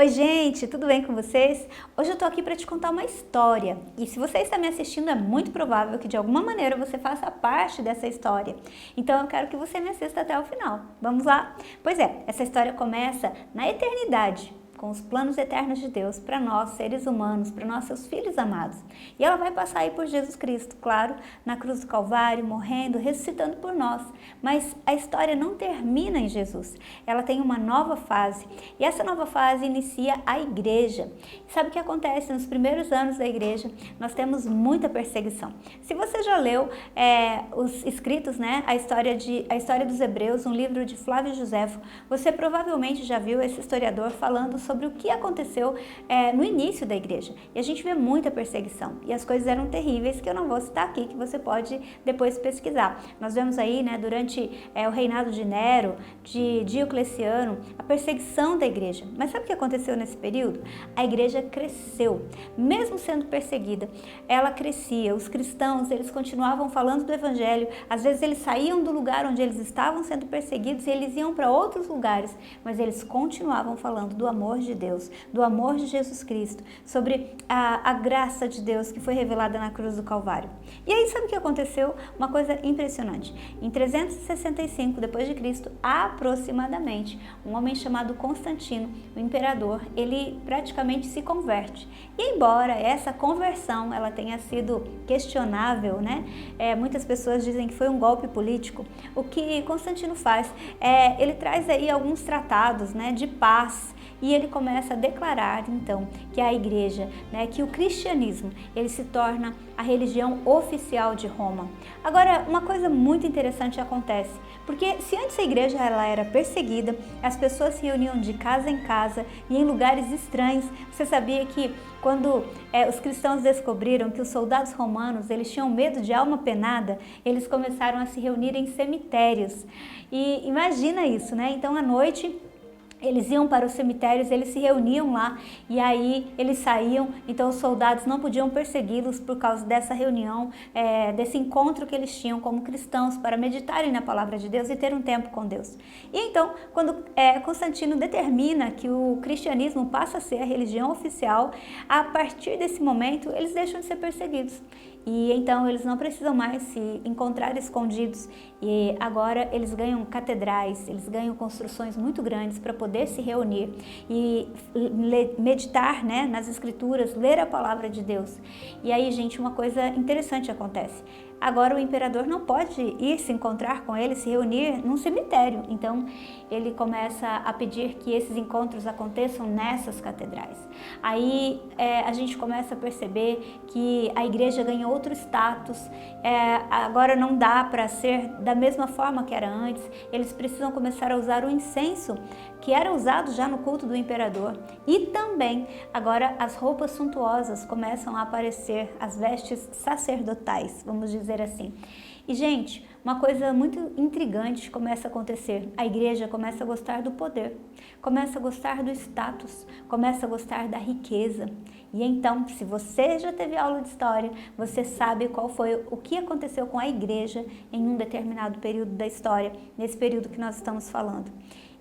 Oi gente, tudo bem com vocês? Hoje eu tô aqui para te contar uma história e se você está me assistindo é muito provável que de alguma maneira você faça parte dessa história. Então eu quero que você me assista até o final. Vamos lá? Pois é, essa história começa na eternidade, com os planos eternos de Deus para nós, seres humanos, para nós, seus filhos amados. E ela vai passar aí por Jesus Cristo, claro, na cruz do Calvário, morrendo, ressuscitando por nós. Mas a história não termina em Jesus, ela tem uma nova fase. E essa nova fase inicia a igreja. Sabe o que acontece nos primeiros anos da igreja? Nós temos muita perseguição. Se você já leu os escritos, né, a história dos Hebreus, um livro de Flávio Joséfo, você provavelmente já viu esse historiador falando sobre o que aconteceu no início da igreja. E a gente vê muita perseguição. E as coisas eram terríveis, que eu não vou citar aqui, que você pode depois pesquisar. Nós vemos aí, né, durante o reinado de Nero, de Diocleciano, a perseguição da igreja. Mas sabe o que aconteceu nesse período? A igreja cresceu. Mesmo sendo perseguida, ela crescia. Os cristãos, eles continuavam falando do evangelho. Às vezes eles saíam do lugar onde eles estavam sendo perseguidos e eles iam para outros lugares, mas eles continuavam falando do amor de Deus, do amor de Jesus Cristo, sobre a graça de Deus que foi revelada na cruz do Calvário. E aí sabe o que aconteceu? Uma coisa impressionante. Em 365 depois de Cristo, aproximadamente, um homem chamado Constantino, o imperador, ele praticamente se converte. E embora essa conversão ela tenha sido questionável, né? Muitas pessoas dizem que foi um golpe político. O que Constantino faz ele traz aí alguns tratados, né, de paz. E ele começa a declarar, então, que a igreja, né, que o cristianismo, ele se torna a religião oficial de Roma. Agora, uma coisa muito interessante acontece, porque se antes a igreja ela era perseguida, as pessoas se reuniam de casa em casa e em lugares estranhos. Você sabia que quando os cristãos descobriram que os soldados romanos, eles tinham medo de alma penada, eles começaram a se reunir em cemitérios. E imagina isso, né? Então, à noite, eles iam para os cemitérios, eles se reuniam lá e aí eles saíam, então os soldados não podiam persegui-los por causa dessa reunião, desse encontro que eles tinham como cristãos para meditarem na palavra de Deus e ter um tempo com Deus. E então, quando Constantino determina que o cristianismo passa a ser a religião oficial, a partir desse momento eles deixam de ser perseguidos. E então eles não precisam mais se encontrar escondidos e agora eles ganham catedrais, eles ganham construções muito grandes para poder se reunir e meditar, né, nas escrituras, ler a palavra de Deus. E aí, gente, uma coisa interessante acontece. Agora o imperador não pode ir se encontrar com ele, se reunir num cemitério. Então ele começa a pedir que esses encontros aconteçam nessas catedrais. Aí a gente começa a perceber que a igreja ganha outro status. Agora não dá para ser da mesma forma que era antes. Eles precisam começar a usar o incenso que era usado já no culto do imperador. E também agora as roupas suntuosas começam a aparecer, as vestes sacerdotais, vamos dizer assim. E gente, uma coisa muito intrigante começa a acontecer. A igreja começa a gostar do poder, começa a gostar do status, começa a gostar da riqueza. E então, se você já teve aula de história, você sabe o que aconteceu com a igreja em um determinado período da história, nesse período que nós estamos falando.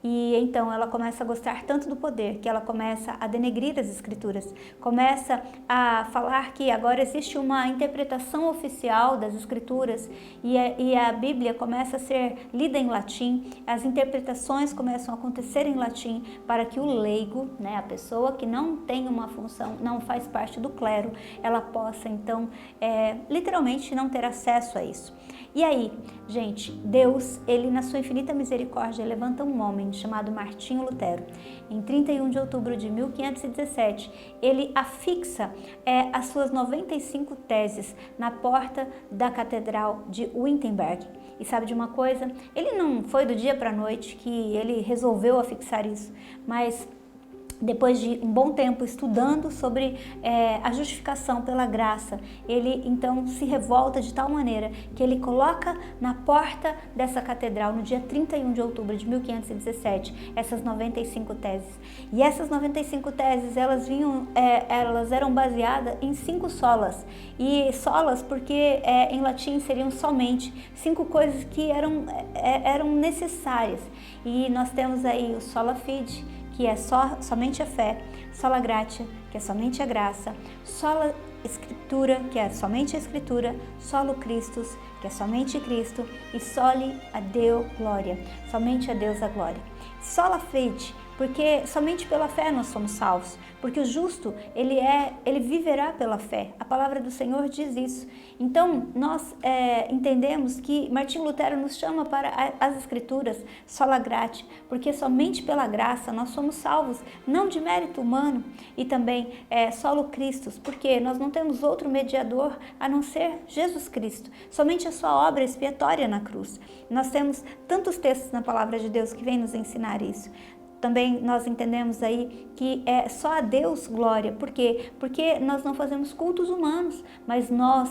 E então ela começa a gostar tanto do poder que ela começa a denegrir as escrituras, começa a falar que agora existe uma interpretação oficial das escrituras e a Bíblia começa a ser lida em latim, as interpretações começam a acontecer em latim para que o leigo, né, a pessoa que não tem uma função, não faz parte do clero, ela possa então literalmente não ter acesso a isso. E aí, gente, Deus, ele na sua infinita misericórdia levanta um homem chamado Martinho Lutero. Em 31 de outubro de 1517, ele afixa as suas 95 teses na porta da Catedral de Wittenberg. E sabe de uma coisa? Ele não foi do dia para a noite que ele resolveu afixar isso, mas depois de um bom tempo estudando sobre a justificação pela graça, ele então se revolta de tal maneira que ele coloca na porta dessa catedral, no dia 31 de outubro de 1517, essas 95 teses. E essas 95 teses, elas eram baseadas em 5 solas. E solas porque em latim seriam somente 5 coisas que eram necessárias. E nós temos aí o sola fide, que é somente a fé, sola gratia, que é somente a graça, sola Escritura, que é somente a Escritura, solo Christus, que é somente Cristo, e soli a Deo glória, somente a Deus a glória. Sola fide, porque somente pela fé nós somos salvos, porque o justo, ele viverá pela fé. A palavra do Senhor diz isso. Então, nós entendemos que Martinho Lutero nos chama para as Escrituras, sola gratia, porque somente pela graça nós somos salvos, não de mérito humano, e também solo Christus, porque nós não temos outro mediador a não ser Jesus Cristo, somente a sua obra expiatória na cruz. Nós temos tantos textos na palavra de Deus que vêm nos ensinar isso. Também nós entendemos aí que é só a Deus glória. Por quê? Porque nós não fazemos cultos humanos, mas nós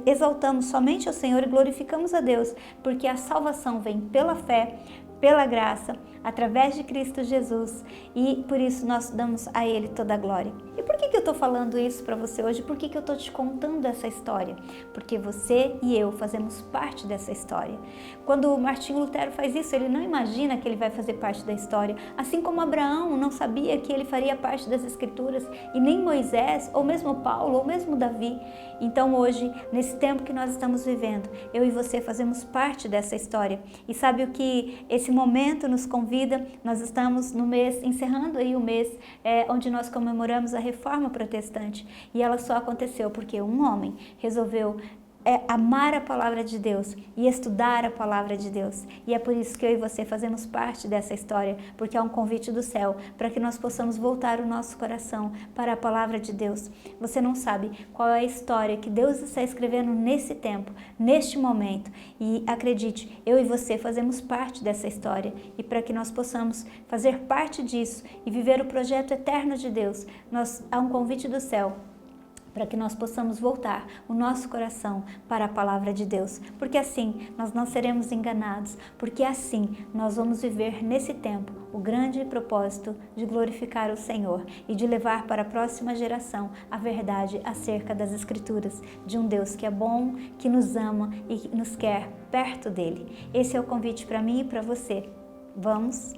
exaltamos somente ao Senhor e glorificamos a Deus, porque a salvação vem pela fé, pela graça, através de Cristo Jesus, e por isso nós damos a Ele toda a glória. E por que eu estou falando isso para você hoje? Por que eu estou te contando essa história? Porque você e eu fazemos parte dessa história. Quando o Martinho Lutero faz isso, ele não imagina que ele vai fazer parte da história, assim como Abraão não sabia que ele faria parte das Escrituras, e nem Moisés, ou mesmo Paulo, ou mesmo Davi. Então hoje, nesse tempo que nós estamos vivendo, eu e você fazemos parte dessa história. E sabe o que esse momento nos convida? Nós estamos no mês, encerrando aí o mês onde nós comemoramos a Reforma Protestante, e ela só aconteceu porque um homem resolveu amar a palavra de Deus e estudar a palavra de Deus. E é por isso que eu e você fazemos parte dessa história, porque é um convite do céu para que nós possamos voltar o nosso coração para a palavra de Deus. Você não sabe qual é a história que Deus está escrevendo nesse tempo, neste momento. E acredite, eu e você fazemos parte dessa história, e para que nós possamos fazer parte disso e viver o projeto eterno de Deus, há um convite do céu para que nós possamos voltar o nosso coração para a palavra de Deus, porque assim nós não seremos enganados, porque assim nós vamos viver nesse tempo o grande propósito de glorificar o Senhor e de levar para a próxima geração a verdade acerca das Escrituras, de um Deus que é bom, que nos ama e que nos quer perto dele. Esse é o convite para mim e para você. Vamos